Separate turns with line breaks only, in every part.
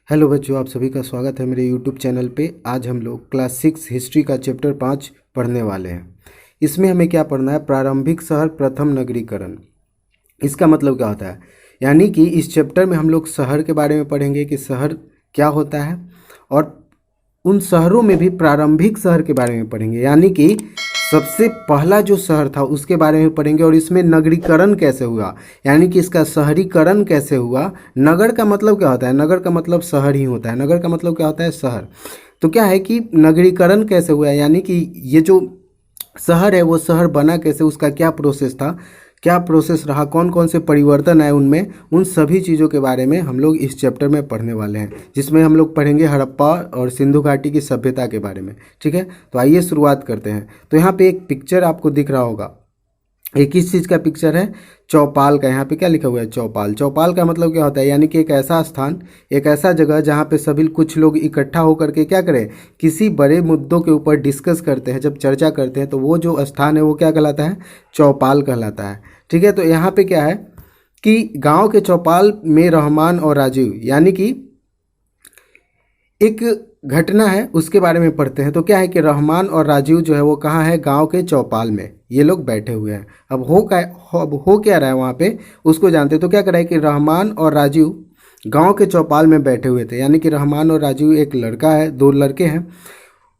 Hello बच्चों, आप सभी का स्वागत है मेरे यूट्यूब चैनल पे। आज हम लोग क्लास 6 हिस्ट्री का चैप्टर 5 पढ़ने वाले हैं। इसमें हमें क्या पढ़ना है? प्रारंभिक शहर प्रथम नगरीकरण। इसका मतलब क्या होता है? यानी कि इस चैप्टर में हम लोग शहर के बारे में पढ़ेंगे कि शहर क्या होता है, और उन शहरों में भी प्रारंभिक शहर के बारे में पढ़ेंगे, यानी कि सबसे पहला जो शहर था उसके बारे में पढ़ेंगे, और इसमें नगरीकरण कैसे हुआ, यानी कि इसका शहरीकरण कैसे हुआ। नगर का मतलब क्या होता है? नगर का मतलब शहर ही होता है। नगर का मतलब क्या होता है? शहर। तो क्या है कि नगरीकरण कैसे हुआ, यानी कि ये जो शहर है वो शहर बना कैसे, उसका क्या प्रोसेस था, क्या प्रोसेस रहा, कौन कौन से परिवर्तन आए उनमें, उन सभी चीज़ों के बारे में हम लोग इस चैप्टर में पढ़ने वाले हैं, जिसमें हम लोग पढ़ेंगे हड़प्पा और सिंधु घाटी की सभ्यता के बारे में। ठीक है, तो आइए शुरुआत करते हैं। तो यहाँ पे एक पिक्चर आपको दिख रहा होगा। ये किस चीज़ का पिक्चर है? चौपाल का। यहाँ पे क्या लिखा हुआ है? चौपाल। चौपाल का मतलब क्या होता है? यानी कि एक ऐसा स्थान, एक ऐसा जगह जहाँ पे सभी कुछ लोग इकट्ठा होकर के क्या करें, किसी बड़े मुद्दों के ऊपर डिस्कस करते हैं, जब चर्चा करते हैं, तो वो जो स्थान है वो क्या कहलाता है? चौपाल कहलाता है। ठीक है, तो यहाँ पे क्या है कि गांव के चौपाल में रहमान और राजीव, यानी कि एक घटना है उसके बारे में पढ़ते हैं। तो क्या है कि रहमान और राजीव जो है वो कहाँ है? गांव के चौपाल में ये लोग बैठे हुए हैं। अब हो क्या रहा है वहाँ पे, उसको जानते हैं। तो क्या करा है कि रहमान और राजीव गांव के चौपाल में बैठे हुए थे, यानी कि रहमान और राजीव, एक लड़का है, दो लड़के हैं,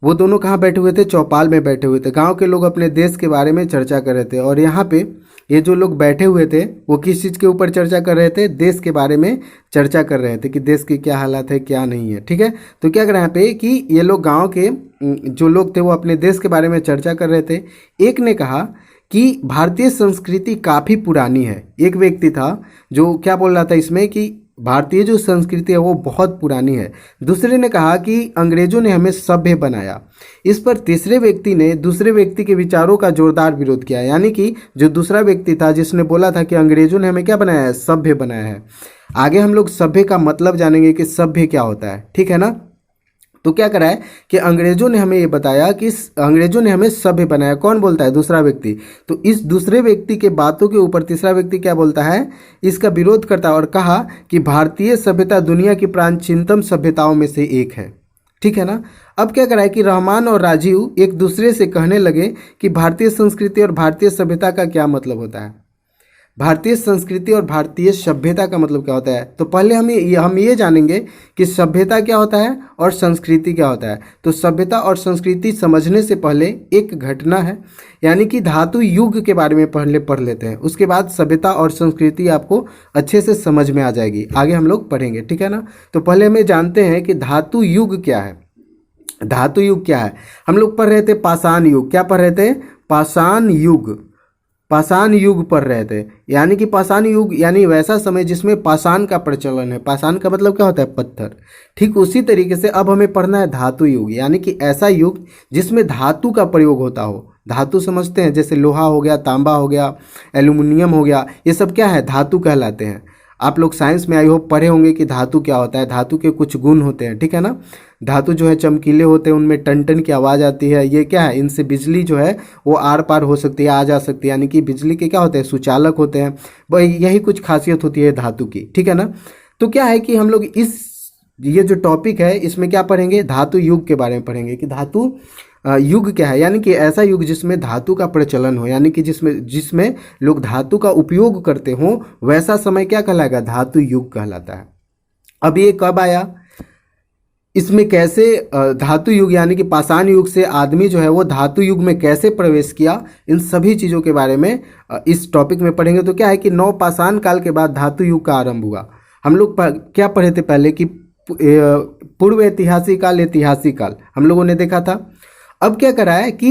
वो दोनों कहाँ बैठे हुए थे? चौपाल में बैठे हुए थे। गांव के लोग अपने देश के बारे में चर्चा कर रहे थे, और यहाँ पे ये जो लोग बैठे हुए थे वो किस चीज़ के ऊपर चर्चा कर रहे थे? देश के बारे में चर्चा कर रहे थे कि देश की क्या हालत है, क्या नहीं है। ठीक है, तो क्या कर रहे हैं यहाँ पे कि ये लोग गाँव के जो लोग थे वो अपने देश के बारे में चर्चा कर रहे थे। एक ने कहा कि भारतीय संस्कृति काफ़ी पुरानी है। एक व्यक्ति था जो क्या बोल रहा था इसमें कि भारतीय जो संस्कृति है वो बहुत पुरानी है। दूसरे ने कहा कि अंग्रेजों ने हमें सभ्य बनाया। इस पर तीसरे व्यक्ति ने दूसरे व्यक्ति के विचारों का जोरदार विरोध किया, यानी कि जो दूसरा व्यक्ति था जिसने बोला था कि अंग्रेजों ने हमें क्या बनाया है? सभ्य बनाया है। आगे हम लोग सभ्य का मतलब जानेंगे कि सभ्य क्या होता है। ठीक है ना? तो क्या करा है कि अंग्रेजों ने हमें ये बताया कि अंग्रेजों ने हमें सभ्य बनाया। कौन बोलता है? दूसरा व्यक्ति। तो इस दूसरे व्यक्ति के बातों के ऊपर तीसरा व्यक्ति क्या बोलता है? इसका विरोध करता है और कहा कि भारतीय सभ्यता दुनिया की प्राचीनतम सभ्यताओं में से एक है। ठीक है ना? अब क्या करा है कि रहमान और राजीव एक दूसरे से कहने लगे कि भारतीय संस्कृति और भारतीय सभ्यता का क्या मतलब होता है। भारतीय संस्कृति और भारतीय सभ्यता का मतलब क्या होता है? तो पहले हम ये जानेंगे कि सभ्यता क्या होता है और संस्कृति क्या होता है। तो सभ्यता और संस्कृति समझने से पहले एक घटना है, यानी कि धातु युग के बारे में पहले पढ़ लेते हैं, उसके बाद सभ्यता और संस्कृति आपको अच्छे से समझ में आ जाएगी। आगे हम लोग पढ़ेंगे। ठीक है ना? तो पहले हमें जानते हैं कि धातु युग क्या है। धातु युग क्या है? हम लोग पढ़ रहे थे पाषाण युग। क्या पढ़ रहे थे? पाषाण युग। पाषाण युग पढ़ रहे थे, यानी कि पाषाण युग यानी वैसा समय जिसमें पाषाण का प्रचलन है। पाषाण का मतलब क्या होता है? पत्थर। ठीक उसी तरीके से अब हमें पढ़ना है धातु युग, यानी कि ऐसा युग जिसमें धातु का प्रयोग होता हो। धातु समझते हैं, जैसे लोहा हो गया, तांबा हो गया, एल्युमिनियम हो गया, ये सब क्या है? धातु कहलाते हैं। आप लोग साइंस में आई होप पढ़े होंगे कि धातु क्या होता है। धातु के कुछ गुण होते हैं। ठीक है ना? धातु जो है चमकीले होते हैं, उनमें टन टन की आवाज़ आती है। ये क्या है? इनसे बिजली जो है वो आर पार हो सकती है, आ जा सकती है, यानी कि बिजली के क्या होते हैं? सुचालक होते हैं। वही यही कुछ खासियत होती है धातु की। ठीक है ना? तो क्या है कि हम लोग ये जो टॉपिक है इसमें क्या पढ़ेंगे? धातु युग के बारे में पढ़ेंगे कि धातु युग क्या है, यानी कि ऐसा युग जिसमें धातु का प्रचलन हो, यानी कि जिसमें लोग धातु का उपयोग करते हों, वैसा समय क्या कहलाएगा? धातु युग कहलाता है। अब ये कब आया, इसमें कैसे धातु युग यानी कि पाषाण युग से आदमी जो है वो धातु युग में कैसे प्रवेश किया, इन सभी चीज़ों के बारे में इस टॉपिक में पढ़ेंगे। तो क्या है कि नव पाषाण काल के बाद धातु युग का आरंभ हुआ। हम लोग क्या पढ़े थे पहले कि पूर्व ऐतिहासिक काल, ऐतिहासिक काल हम लोगों ने देखा था। अब क्या करा है कि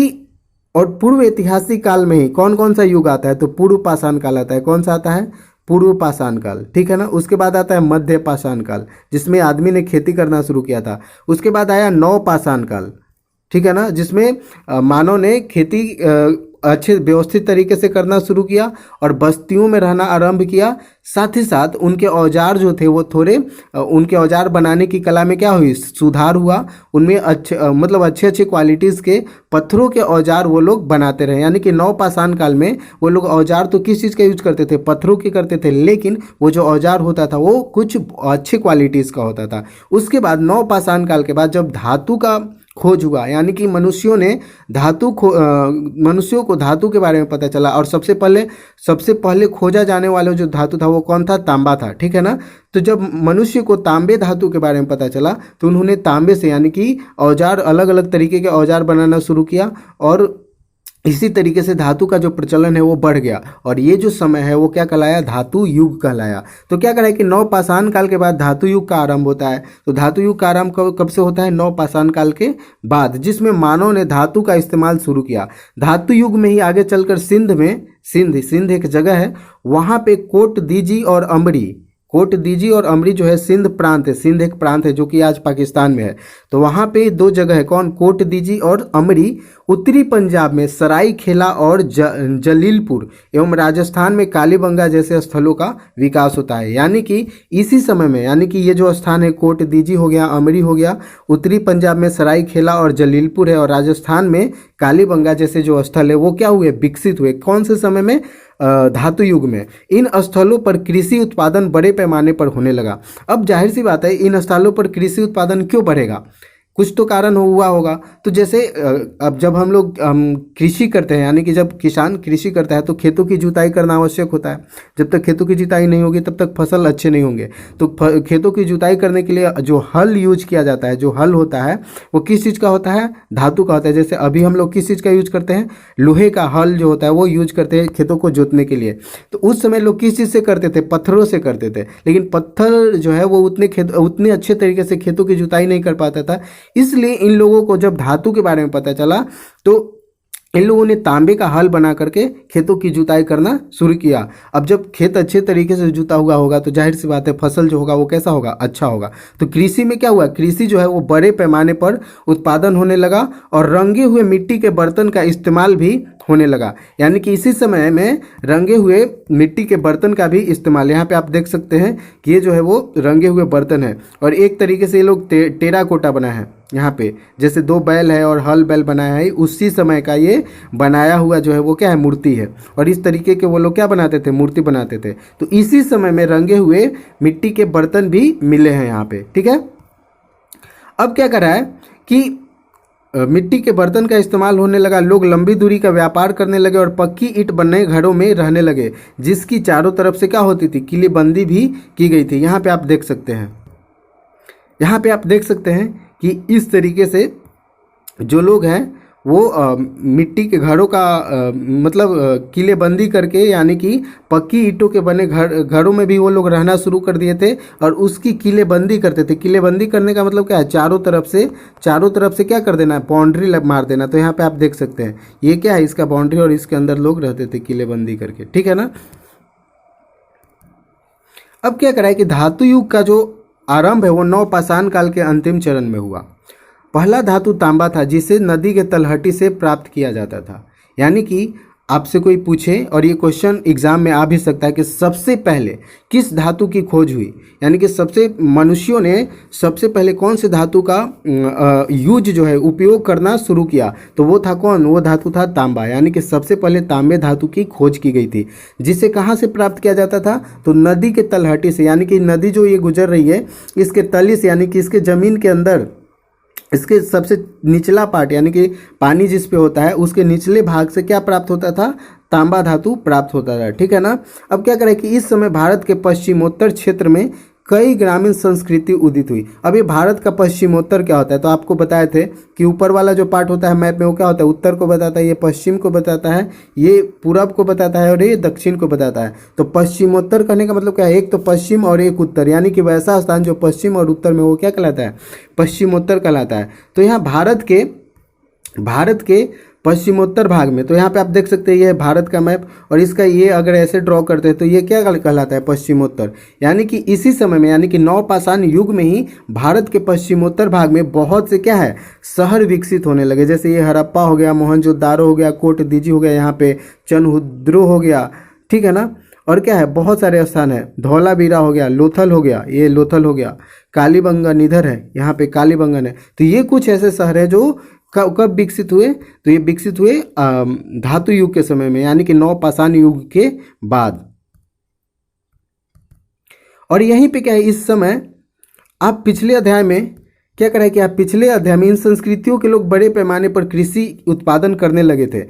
और पूर्व ऐतिहासिक काल में ही कौन कौन सा युग आता है? तो पूर्व पाषाण काल आता है। कौन सा आता है? पूर्व पाषाण काल। ठीक है ना? उसके बाद आता है मध्य पाषाण काल, जिसमें आदमी ने खेती करना शुरू किया था। उसके बाद आया नव पाषाण काल। ठीक है ना? जिसमें मानव ने खेती अच्छे व्यवस्थित तरीके से करना शुरू किया और बस्तियों में रहना आरंभ किया। साथ ही साथ उनके औजार जो थे वो थोड़े उनके औजार बनाने की कला में क्या हुई, सुधार हुआ। उनमें मतलब अच्छे अच्छे क्वालिटीज़ के पत्थरों के औजार वो लोग बनाते रहे। यानी कि नवपाषाण काल में वो लोग औजार तो किस चीज़ का यूज करते थे, पत्थरों की करते थे, लेकिन वो जो औजार होता था वो कुछ अच्छे क्वालिटीज़ का होता था। उसके बाद नवपाषाण काल के बाद जब धातु का खोज हुआ, यानी कि मनुष्यों ने मनुष्यों को धातु के बारे में पता चला, और सबसे पहले खोजा जाने वाला जो धातु था वो कौन था, तांबा था। ठीक है ना। तो जब मनुष्य को तांबे धातु के बारे में पता चला तो उन्होंने तांबे से यानी कि औजार, अलग अलग तरीके के औजार बनाना शुरू किया, और इसी तरीके से धातु का जो प्रचलन है वो बढ़ गया, और ये जो समय है वो क्या कहलाया, धातु युग कहलाया। तो क्या करा है कि नवपाषाण काल के बाद धातु युग का आरंभ होता है। तो धातु युग का आरंभ कब से होता है, नवपाषाण काल के बाद, जिसमें मानव ने धातु का इस्तेमाल शुरू किया। धातु युग में ही आगे चलकर सिंध एक जगह है, वहाँ पे कोट दीजी और अमरी जो है सिंध प्रांत है। सिंध एक प्रांत है जो कि आज पाकिस्तान में है। तो वहाँ पे दो जगह है, कौन, कोट दीजी और अमरी। उत्तरी पंजाब में सरायखेला और जलीलपुर एवं राजस्थान में कालीबंगा जैसे स्थलों का विकास होता है। यानी कि इसी समय में, यानी कि ये जो स्थान है कोट दीजी हो गया, अमरी हो गया, उत्तरी पंजाब में सरायखेला और जलीलपुर है, और राजस्थान में कालीबंगा जैसे जो स्थल है वो क्या हुए, विकसित हुए। कौन से समय में, धातु युग में। इन स्थलों पर कृषि उत्पादन बड़े पैमाने पर होने लगा। अब जाहिर सी बात है, इन स्थलों पर कृषि उत्पादन क्यों बढ़ेगा, कुछ तो कारण हुआ होगा। तो जैसे अब जब हम लोग कृषि करते हैं, यानी कि जब किसान कृषि करता है तो खेतों की जुताई करना आवश्यक होता है। जब तक खेतों की जुताई नहीं होगी तब तक फसल अच्छे नहीं होंगे। तो खेतों की जुताई करने के लिए जो हल यूज किया जाता है, जो हल होता है वो किस चीज़ का होता है, धातु का होता है। जैसे अभी हम लोग किस चीज़ का यूज करते हैं, लोहे का हल जो होता है वो यूज करते हैं खेतों को जोतने के लिए। तो उस समय लोग किस चीज़ से करते थे, पत्थरों से करते थे। लेकिन पत्थर जो है वो उतने अच्छे तरीके से खेतों की जुताई नहीं कर पाता था। इसलिए इन लोगों को जब धातु के बारे में पता चला तो इन लोगों ने तांबे का हल बना करके खेतों की जुताई करना शुरू किया। अब जब खेत अच्छे तरीके से जुता हुआ होगा तो जाहिर सी बात है फसल जो होगा वो कैसा होगा, अच्छा होगा। तो कृषि में क्या हुआ, कृषि जो है वो बड़े पैमाने पर उत्पादन होने लगा, और रंगे हुए मिट्टी के बर्तन का इस्तेमाल भी होने लगा। यानी कि इसी समय में रंगे हुए मिट्टी के बर्तन का भी इस्तेमाल, यहाँ पे आप देख सकते हैं कि ये जो है वो रंगे हुए बर्तन है, और एक तरीके से ये लोग टेराकोटा बना है। यहाँ पे जैसे दो बैल है और हल बैल बनाया है, उसी समय का ये बनाया हुआ जो है वो क्या है, मूर्ति है। और इस तरीके के वो लोग क्या बनाते थे, मूर्ति बनाते थे। तो इसी समय में रंगे हुए मिट्टी के बर्तन भी मिले हैं यहाँ पे। ठीक है। अब क्या करा है कि मिट्टी के बर्तन का इस्तेमाल होने लगा, लोग लंबी दूरी का व्यापार करने लगे और पक्की ईंट बने घरों में रहने लगे, जिसकी चारों तरफ से क्या होती थी, किलेबंदी भी की गई थी। यहाँ पे आप देख सकते हैं, यहाँ पे आप देख सकते हैं कि इस तरीके से जो लोग हैं वो मिट्टी के घरों का मतलब किलेबंदी करके, यानी कि पक्की ईंटों के बने घरों में भी वो लोग रहना शुरू कर दिए थे, और उसकी किलेबंदी करते थे। किलेबंदी करने का मतलब क्या है, चारों तरफ से क्या कर देना है, बाउंड्री मार देना। तो यहाँ पे आप देख सकते हैं ये क्या है, इसका बाउंड्री, और इसके अंदर लोग रहते थे किलेबंदी करके। ठीक है ना। अब क्या करा है कि धातु युग का जो आरंभ है वो नवपाषाण काल के अंतिम चरण में हुआ। पहला धातु तांबा था, जिसे नदी के तलहटी से प्राप्त किया जाता था। यानी कि आपसे कोई पूछे, और ये क्वेश्चन एग्जाम में आ भी सकता है, कि सबसे पहले किस धातु की खोज हुई, यानी कि मनुष्यों ने सबसे पहले कौन से धातु का यूज जो है उपयोग करना शुरू किया। तो वो था कौन, वो धातु था तांबा। यानी कि सबसे पहले तांबे धातु की खोज की गई थी, जिसे कहाँ से प्राप्त किया जाता था, तो नदी के तलहटी से। यानी कि नदी जो ये गुजर रही है इसके तली से, यानी कि इसके ज़मीन के अंदर, इसके सबसे निचला पार्ट, यानी कि पानी जिस पे होता है उसके निचले भाग से क्या प्राप्त होता था, तांबा धातु प्राप्त होता था। ठीक है ना। अब क्या करें कि इस समय भारत के पश्चिमोत्तर क्षेत्र में कई ग्रामीण संस्कृति उदित हुई। अब ये भारत का पश्चिमोत्तर क्या होता है, तो आपको बताए थे कि ऊपर वाला जो पार्ट होता है मैप में वो क्या होता है, उत्तर को बताता है, ये पश्चिम को बताता है, ये पूरब को बताता है, और ये दक्षिण को बताता है। तो पश्चिमोत्तर कहने का मतलब क्या है, एक तो पश्चिम और एक उत्तर, यानी कि वैसा स्थान जो पश्चिम और उत्तर में वो क्या कहलाता है, पश्चिमोत्तर कहलाता है। तो यहाँ भारत के पश्चिमोत्तर भाग में। तो यहाँ पे आप देख सकते हैं ये है भारत का मैप, और इसका ये अगर ऐसे ड्रॉ करते हैं तो ये क्या कहलाता है, पश्चिमोत्तर। यानी कि इसी समय में, यानी कि नवपाषाण युग में ही भारत के पश्चिमोत्तर भाग में बहुत से क्या है, शहर विकसित होने लगे। जैसे ये हड़प्पा हो गया, मोहनजोदारो हो गया, कोटदीजी हो गया, यहाँ पे चनहुद्रो हो गया, ठीक है ना। और क्या है, बहुत सारे स्थान है, धौलावीरा हो गया, लोथल हो गया, ये लोथल हो गया, कालीबंगन इधर है, यहाँ पे कालीबंगन है। तो ये कुछ ऐसे शहर है जो कब विकसित हुए, तो ये विकसित हुए धातु युग के समय में, यानी कि नवपाषाण युग के बाद। और यहीं पे क्या है, इस समय आप पिछले अध्याय में क्या करें कि आप पिछले अध्याय में इन संस्कृतियों के लोग बड़े पैमाने पर कृषि उत्पादन करने लगे थे।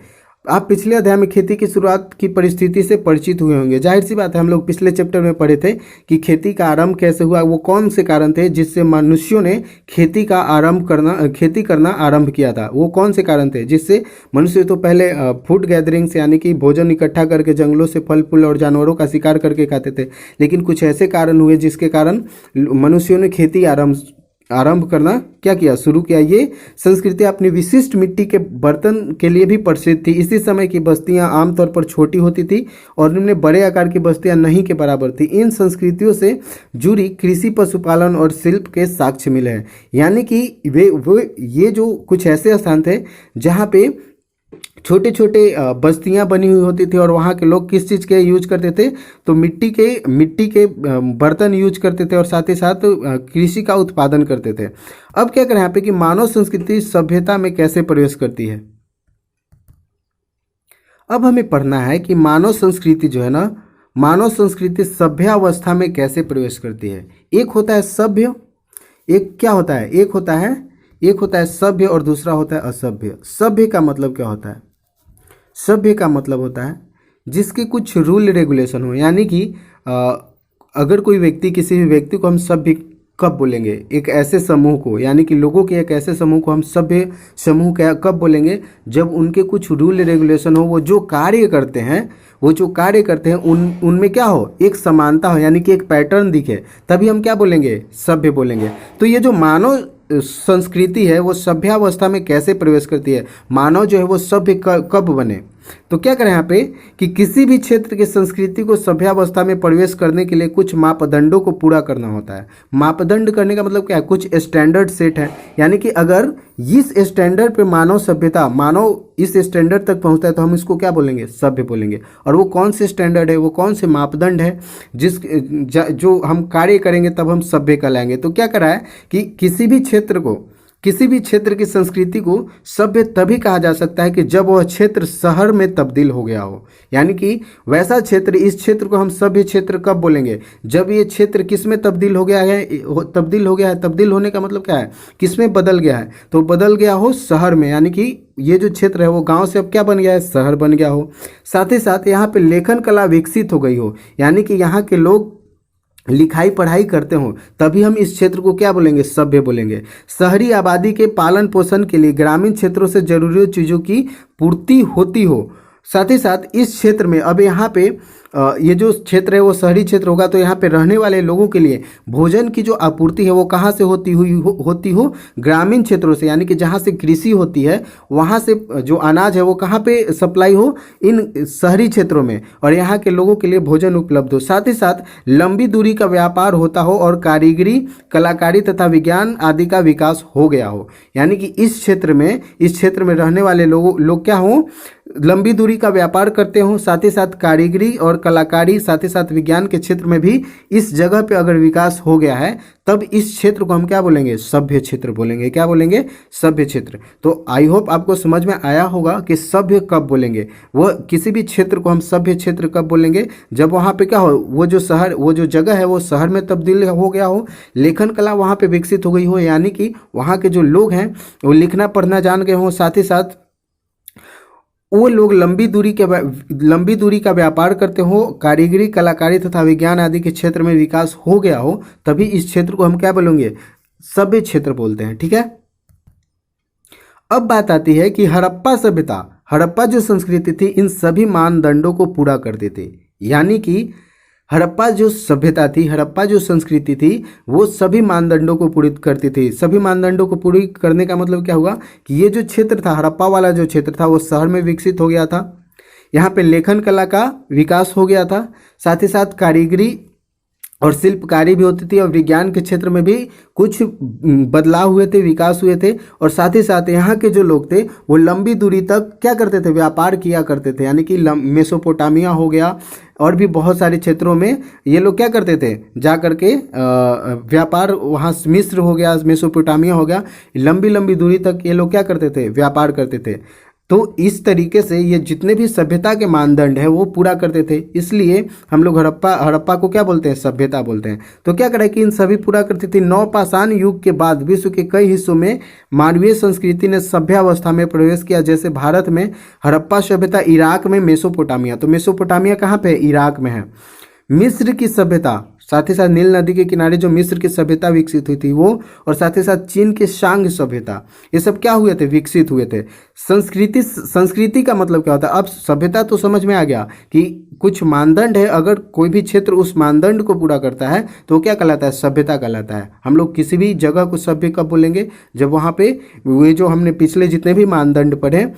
आप पिछले अध्याय में खेती की शुरुआत की परिस्थिति से परिचित हुए होंगे। जाहिर सी बात है, हम लोग पिछले चैप्टर में पढ़े थे कि खेती का आरंभ कैसे हुआ, वो कौन से कारण थे जिससे मनुष्यों ने खेती करना आरंभ किया था। वो कौन से कारण थे जिससे मनुष्य तो पहले फूड गैदरिंग से, यानी कि भोजन इकट्ठा करके जंगलों से फल फूल और जानवरों का शिकार करके खाते थे, लेकिन कुछ ऐसे कारण हुए जिसके कारण मनुष्यों ने खेती आरंभ करना क्या किया, शुरू किया। ये संस्कृति अपनी विशिष्ट मिट्टी के बर्तन के लिए भी प्रसिद्ध थी। इसी समय की बस्तियां आमतौर पर छोटी होती थी और उनमें बड़े आकार की बस्तियां नहीं के बराबर थी। इन संस्कृतियों से जुड़ी कृषि, पशुपालन और शिल्प के साक्ष्य मिले हैं। यानी कि ये जो कुछ ऐसे स्थान थे जहाँ पे छोटे छोटे बस्तियां बनी हुई होती थी, और वहाँ के लोग किस चीज़ के यूज करते थे, तो मिट्टी के बर्तन यूज करते थे, और साथ ही साथ कृषि का उत्पादन करते थे। अब क्या करें यहाँ पे कि मानव संस्कृति सभ्यता में कैसे प्रवेश करती है। अब हमें पढ़ना है कि मानव संस्कृति जो है ना, मानव संस्कृति सभ्यावस्था में कैसे प्रवेश करती है। एक होता है सभ्य, एक क्या होता है, एक होता है सभ्य और दूसरा होता है असभ्य। सभ्य का मतलब क्या होता है, सभ्य का मतलब होता है जिसके कुछ रूल रेगुलेशन हो। यानी कि अगर कोई व्यक्ति, किसी भी व्यक्ति को हम सभ्य कब बोलेंगे, एक ऐसे समूह को, यानी कि लोगों के एक ऐसे समूह को हम सभ्य समूह क्या कब बोलेंगे, जब उनके कुछ रूल रेगुलेशन हो, वो जो कार्य करते हैं उनमें क्या हो, एक समानता हो, यानी कि एक पैटर्न दिखे, तभी हम क्या बोलेंगे, सभ्य बोलेंगे। तो ये जो मानव संस्कृति है वो सभ्यावस्था में कैसे प्रवेश करती है, मानव जो है वो सभ्य कब बने। तो क्या करें यहाँ पे कि किसी भी क्षेत्र की संस्कृति को सभ्यावस्था में प्रवेश करने के लिए कुछ मापदंडों को पूरा करना होता है। मापदंड करने का मतलब क्या है, कुछ स्टैंडर्ड सेट है। यानी कि अगर इस स्टैंडर्ड पे मानव इस स्टैंडर्ड तक पहुंचता है तो हम इसको क्या बोलेंगे, सभ्य बोलेंगे। और वो कौन से स्टैंडर्ड है, वो कौन से मापदंड है जो हम कार्य करेंगे तब हम सभ्य कहलाएंगे। तो क्या करा है कि किसी भी क्षेत्र की संस्कृति को सभ्य तभी कहा जा सकता है कि जब वह क्षेत्र शहर में तब्दील हो गया हो। यानी कि वैसा क्षेत्र, इस क्षेत्र को हम सभ्य क्षेत्र कब बोलेंगे, जब ये क्षेत्र किस में तब्दील हो गया है, तब्दील होने का मतलब क्या है, किस में बदल गया है, तो बदल गया हो शहर में। यानी कि ये जो क्षेत्र है वो गांव से अब क्या बन गया है, शहर बन गया हो। साथ ही साथ यहाँ पे लेखन कला विकसित हो गई हो, यानी कि यहाँ के लोग लिखाई पढ़ाई करते हो, तभी हम इस क्षेत्र को क्या बोलेंगे, सभ्य बोलेंगे। शहरी आबादी के पालन पोषण के लिए ग्रामीण क्षेत्रों से जरूरी चीज़ों की पूर्ति होती हो। साथ ही साथ इस क्षेत्र में, अब यहाँ पे ये जो क्षेत्र है वो शहरी क्षेत्र होगा, तो यहाँ पे रहने वाले लोगों के लिए भोजन की जो आपूर्ति है वो कहाँ से होती हो, ग्रामीण क्षेत्रों से। यानी कि जहाँ से कृषि होती है वहाँ से जो अनाज है वो कहाँ पे सप्लाई हो, इन शहरी क्षेत्रों में, और यहाँ के लोगों के लिए भोजन उपलब्ध हो। साथ ही साथ लंबी दूरी का व्यापार होता हो और कारीगरी, कलाकारी तथा विज्ञान आदि का विकास हो गया हो। यानी कि इस क्षेत्र में रहने वाले लोग क्या हों, लंबी दूरी का व्यापार करते हो, साथ ही साथ कारीगरी और कलाकारी, साथ ही साथ विज्ञान के क्षेत्र में भी इस जगह पे अगर विकास हो गया है, तब इस क्षेत्र को हम क्या बोलेंगे, सभ्य क्षेत्र बोलेंगे। क्या बोलेंगे, सभ्य क्षेत्र। तो आई होप आपको समझ में आया होगा कि सभ्य कब बोलेंगे, वो किसी भी क्षेत्र को हम सभ्य क्षेत्र कब बोलेंगे, जब वहाँ पे क्या हो, वो जो जगह है वो शहर में तब्दील हो गया हो, लेखन कला वहाँ पे विकसित हो गई हो, यानी कि वहाँ के जो लोग हैं वो लिखना पढ़ना जान गए हों, साथ ही साथ वो लोग लंबी दूरी का व्यापार करते हो, कारीगरी, कलाकारी तथा विज्ञान आदि के क्षेत्र में विकास हो गया हो, तभी इस क्षेत्र को हम क्या बोलेंगे, सभ्य क्षेत्र बोलते हैं। ठीक है। अब बात आती है कि हड़प्पा सभ्यता, हड़प्पा जो संस्कृति थी इन सभी मानदंडों को पूरा करती थी। यानी कि हड़प्पा जो सभ्यता थी, हड़प्पा जो संस्कृति थी, वो सभी मानदंडों को पूरी करती थी। सभी मानदंडों को पूरी करने का मतलब क्या हुआ कि ये जो क्षेत्र था, हड़प्पा वाला जो क्षेत्र था, वो शहर में विकसित हो गया था। यहाँ पे लेखन कला का विकास हो गया था, साथ ही साथ कारीगरी और शिल्पकारी भी होती थी, और विज्ञान के क्षेत्र में भी कुछ बदलाव हुए थे, विकास हुए थे। और साथ ही साथ यहाँ के जो लोग थे वो लंबी दूरी तक क्या करते थे, व्यापार किया करते थे। यानी कि मेसोपोटामिया हो गया और भी बहुत सारे क्षेत्रों में ये लोग क्या करते थे, जा करके व्यापार, वहाँ मिस्र हो गया, मेसोपोटामिया हो गया, लंबी लंबी दूरी तक ये लोग क्या करते थे, व्यापार करते थे। तो इस तरीके से ये जितने भी सभ्यता के मानदंड है वो पूरा करते थे, इसलिए हम लोग हड़प्पा को क्या बोलते हैं, सभ्यता बोलते हैं। तो क्या करें कि इन सभी पूरा करती थी। नवपाषाण युग के बाद विश्व के कई हिस्सों में मानवीय संस्कृति ने सभ्यावस्था में प्रवेश किया। जैसे भारत में हड़प्पा सभ्यता, इराक में मेसोपोटामिया, तो मेसोपोटामिया कहाँ पे है, इराक में है। मिस्र की सभ्यता, साथ ही साथ नील नदी के किनारे जो मिस्र की सभ्यता विकसित हुई थी वो, और साथ ही साथ चीन के शांग सभ्यता, ये सब क्या हुए थे, विकसित हुए थे। संस्कृति का मतलब क्या होता है, अब सभ्यता तो समझ में आ गया कि कुछ मानदंड है, अगर कोई भी क्षेत्र उस मानदंड को पूरा करता है तो क्या कहलाता है, सभ्यता कहलाता है। हम लोग किसी भी जगह को सभ्य कब बोलेंगे, जब वहाँ पे वे जो हमने पिछले जितने भी मानदंड पढ़े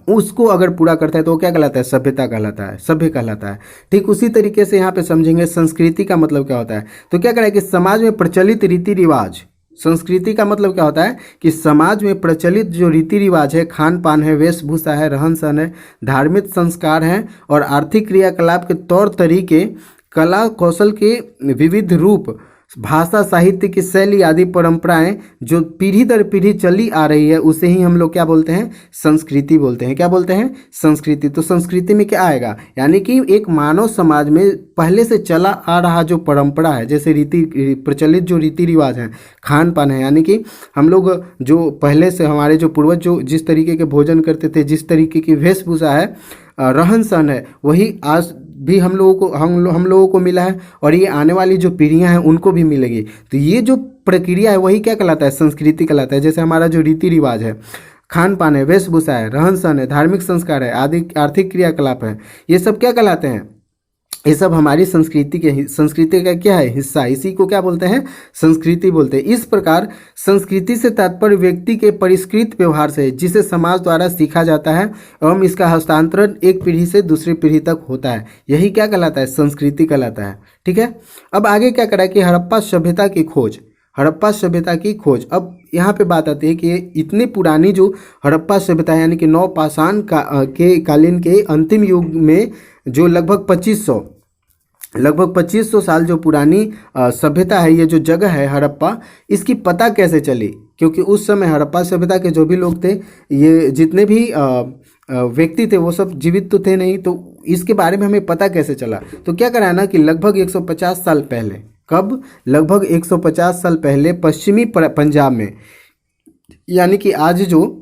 उसको अगर पूरा करता है तो वो क्या कहलाता है, सभ्यता कहलाता है, सभ्य कहलाता है। ठीक उसी तरीके से यहाँ पे समझेंगे संस्कृति का मतलब क्या होता है। तो क्या करें कि समाज में प्रचलित रीति रिवाज, संस्कृति का मतलब क्या होता है कि समाज में प्रचलित जो रीति रिवाज है, खान पान है, वेशभूषा है, रहन सहन है, धार्मिक संस्कार हैं और आर्थिक क्रियाकलाप के तौर तरीके, कला कौशल के विविध रूप, भाषा साहित्य की शैली आदि परंपराएं जो पीढ़ी दर पीढ़ी चली आ रही है, उसे ही हम लोग क्या बोलते हैं, संस्कृति बोलते हैं। क्या बोलते हैं, संस्कृति। तो संस्कृति में क्या आएगा, यानी कि एक मानव समाज में पहले से चला आ रहा जो परंपरा है, जैसे प्रचलित जो रीति रिवाज हैं, खान पान है, यानी कि हम लोग जो पहले से हमारे जो पूर्वज जो जिस तरीके के भोजन करते थे, जिस तरीके की वेशभूषा है, रहन सहन है, वही आज भी हम लोगों को मिला है, और ये आने वाली जो पीढ़ियां हैं उनको भी मिलेगी। तो ये जो प्रक्रिया है वही क्या कहलाता है, संस्कृति कहलाता है। जैसे हमारा जो रीति रिवाज है, खान पान है, वेशभूषा है, रहन सहन है, धार्मिक संस्कार है, आदि आर्थिक क्रियाकलाप है, ये सब क्या कहलाते हैं, ये सब हमारी संस्कृति का क्या है, हिस्सा। इसी को क्या बोलते हैं, संस्कृति बोलते हैं। इस प्रकार संस्कृति से तात्पर्य व्यक्ति के परिष्कृत व्यवहार से, जिसे समाज द्वारा सीखा जाता है एवं इसका हस्तांतरण एक पीढ़ी से दूसरी पीढ़ी तक होता है, यही क्या कहलाता है, संस्कृति कहलाता है। ठीक है, अब आगे क्या करा कि हड़प्पा सभ्यता की खोज, हड़प्पा सभ्यता की खोज। अब यहाँ पे बात आती है कि इतनी पुरानी जो हड़प्पा सभ्यता है, यानी कि नवपाषाण के कालीन के अंतिम युग में जो लगभग 2500 साल जो पुरानी सभ्यता है, ये जो जगह है हड़प्पा, इसकी पता कैसे चली, क्योंकि उस समय हड़प्पा सभ्यता के जो भी लोग थे, ये जितने भी व्यक्ति थे वो सब जीवित तो थे नहीं, तो इसके बारे में हमें पता कैसे चला। तो क्या करा ना कि लगभग 150 साल पहले, कब, लगभग 150 साल पहले पश्चिमी पंजाब में, यानी कि आज जो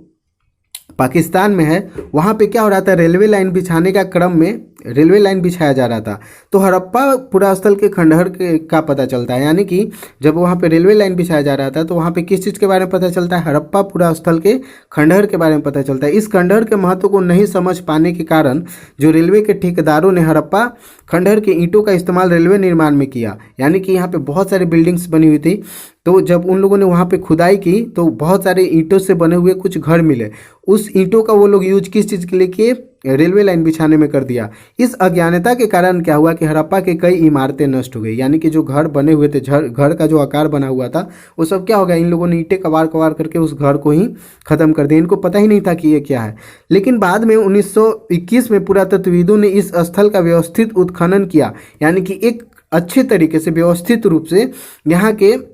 पाकिस्तान में है, वहाँ पे क्या हो रहा था, रेलवे लाइन बिछाने का क्रम में रेलवे लाइन बिछाया जा रहा था। तो हड़प्पा पुरास्थल के खंडहर का पता चलता है, यानी कि जब वहाँ पे रेलवे लाइन बिछाया जा रहा था तो वहाँ पे किस चीज़ के बारे में पता चलता है, हड़प्पा पुरास्थल के खंडहर के बारे में पता चलता है। इस खंडहर के महत्व को नहीं समझ पाने के कारण जो रेलवे के ठेकेदारों ने हड़प्पा खंडहर के ईंटों का इस्तेमाल रेलवे निर्माण में किया, यानी कि यहाँ पे बहुत सारी बिल्डिंग्स बनी हुई थी। तो जब उन लोगों ने वहाँ पे खुदाई की तो बहुत सारे ईंटों से बने हुए कुछ घर मिले, उस ईंटों का वो लोग यूज किस चीज़ के लिए किए, रेलवे लाइन बिछाने में कर दिया। इस अज्ञानता के कारण क्या हुआ कि हड़प्पा के कई इमारतें नष्ट हो गई, यानी कि जो घर बने हुए थे, घर का जो आकार बना हुआ था वो सब क्या हो गया, इन लोगों ने ईंटें कबार कबार करके उस घर को ही खत्म कर दिया। इनको पता ही नहीं था कि ये क्या है। लेकिन बाद में 1921 में पुरातत्वविदों ने इस स्थल का व्यवस्थित उत्खनन किया, यानी कि एक अच्छे तरीके से व्यवस्थित रूप से यहाँ के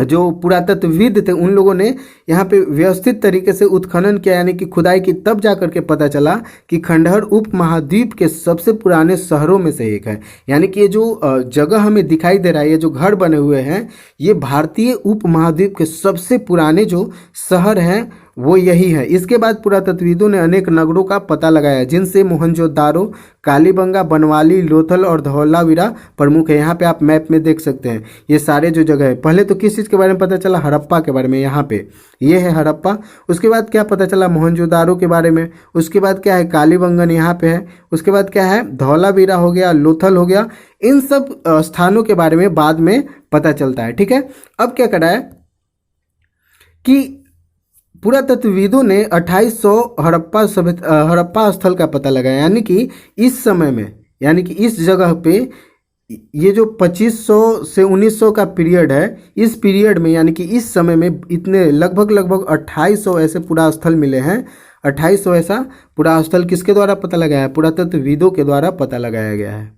जो पुरातत्वविद थे उन लोगों ने यहाँ पे व्यवस्थित तरीके से उत्खनन किया, यानी कि खुदाई की। तब जा करके पता चला कि खंडहर उपमहाद्वीप के सबसे पुराने शहरों में से एक है, यानी कि ये जो जगह हमें दिखाई दे रहा है, ये जो घर बने हुए हैं, ये भारतीय उपमहाद्वीप के सबसे पुराने जो शहर हैं वो यही है। इसके बाद पुरातत्वविदों ने अनेक नगरों का पता लगाया जिनसे मोहनजोदारो, कालीबंगा, बनवाली, लोथल और धौलावीरा प्रमुख है। यहाँ पे आप मैप में देख सकते हैं ये सारे जो जगह है। पहले तो किस चीज़ के बारे में पता चला, हड़प्पा के बारे में। यहाँ पे ये है हड़प्पा। उसके बाद क्या पता चला, मोहनजोदारो के बारे में। उसके बाद क्या है, कालीबंगन यहाँ पे है। उसके बाद क्या है, धौलावीरा हो गया, लोथल हो गया। इन सब स्थानों के बारे में बाद में पता चलता है। ठीक है, अब क्या करा है कि पुरातत्वविदों ने 2800 हड़प्पा स्थल का पता लगाया। यानी कि इस समय में, यानी कि इस जगह पे ये जो 2500 से 1900 का पीरियड है, इस पीरियड में यानी कि इस समय में इतने लगभग 2800 ऐसे पुरास्थल मिले हैं। 2800 ऐसा पुरास्थल किसके द्वारा पता लगाया है, पुरातत्वविदों के द्वारा पता लगाया गया है।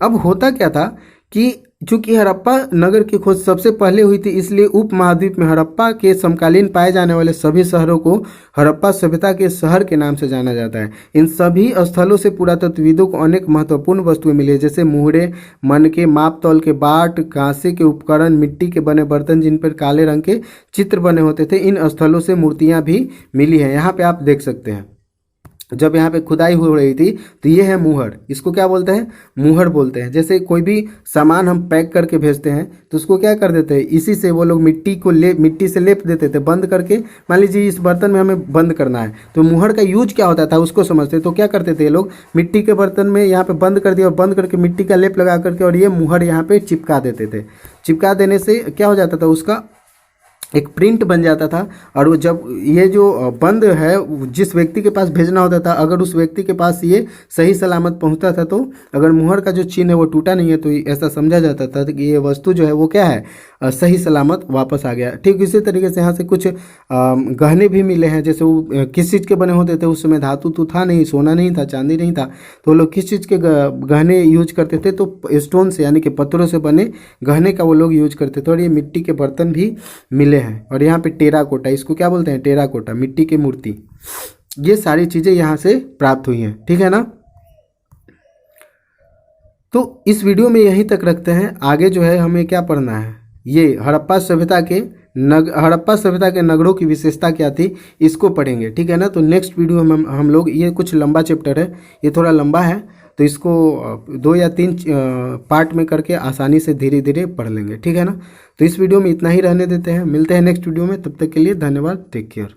अब होता क्या था कि चूंकि हड़प्पा नगर की खोज सबसे पहले हुई थी, इसलिए उपमहाद्वीप में हड़प्पा के समकालीन पाए जाने वाले सभी शहरों को हड़प्पा सभ्यता के शहर के नाम से जाना जाता है। इन सभी स्थलों से पुरातत्वविदों को अनेक महत्वपूर्ण वस्तुएं मिली, जैसे मुहरे, मनके, माप तौल के बाट, कांसे के उपकरण, मिट्टी के बने बर्तन जिन पर काले रंग के चित्र बने होते थे। इन स्थलों से मूर्तियाँ भी मिली हैं। यहाँ पर आप देख सकते हैं जब यहाँ पे खुदाई हो रही थी तो ये है मुहर। इसको क्या बोलते हैं, मुहर बोलते हैं। जैसे कोई भी सामान हम पैक करके भेजते हैं तो उसको क्या कर देते हैं, इसी से वो लोग मिट्टी से लेप देते थे बंद करके। मान लीजिए इस बर्तन में हमें बंद करना है तो मुहर का यूज क्या होता था उसको समझते। तो क्या करते थे ये लोग, मिट्टी के बर्तन में यहाँ पे बंद कर दिया और बंद करके मिट्टी का लेप लगा करके और ये मुहर यहाँ पे चिपका देते थे। चिपका देने से क्या हो जाता था, उसका एक प्रिंट बन जाता था। और वो जब ये जो बंद है जिस व्यक्ति के पास भेजना होता था, अगर उस व्यक्ति के पास ये सही सलामत पहुंचता था तो अगर मुहर का जो चिन्ह है वो टूटा नहीं है तो ऐसा समझा जाता था कि ये वस्तु जो है वो क्या है, सही सलामत वापस आ गया। ठीक इसी तरीके से यहाँ से कुछ गहने भी मिले हैं। जैसे वो किस चीज़ के बने होते थे, उस समय धातु तो था नहीं, सोना नहीं था, चांदी नहीं था, तो लोग किस चीज़ के गहने यूज करते थे, तो स्टोन से यानी कि पत्थरों से बने गहने का वो लोग यूज करते थे। और ये मिट्टी के बर्तन भी मिले हैं। और यहाँ पे टेराकोटा, इसको क्या बोलते हैं, टेराकोटा, मिट्टी की मूर्ति। ये सारी चीज़ें यहाँ से प्राप्त हुई हैं। ठीक है ना, तो इस वीडियो में यहीं तक रखते हैं। आगे जो है हमें क्या पढ़ना है, ये हड़प्पा सभ्यता के नगरों की विशेषता क्या थी, इसको पढ़ेंगे। ठीक है ना, तो नेक्स्ट वीडियो में हम लोग, ये कुछ लंबा चैप्टर है, ये थोड़ा लंबा है तो इसको 2 या 3 पार्ट में करके आसानी से धीरे धीरे पढ़ लेंगे। ठीक है ना, तो इस वीडियो में इतना ही रहने देते हैं। मिलते हैं नेक्स्ट वीडियो में, तब तक के लिए धन्यवाद, टेक केयर।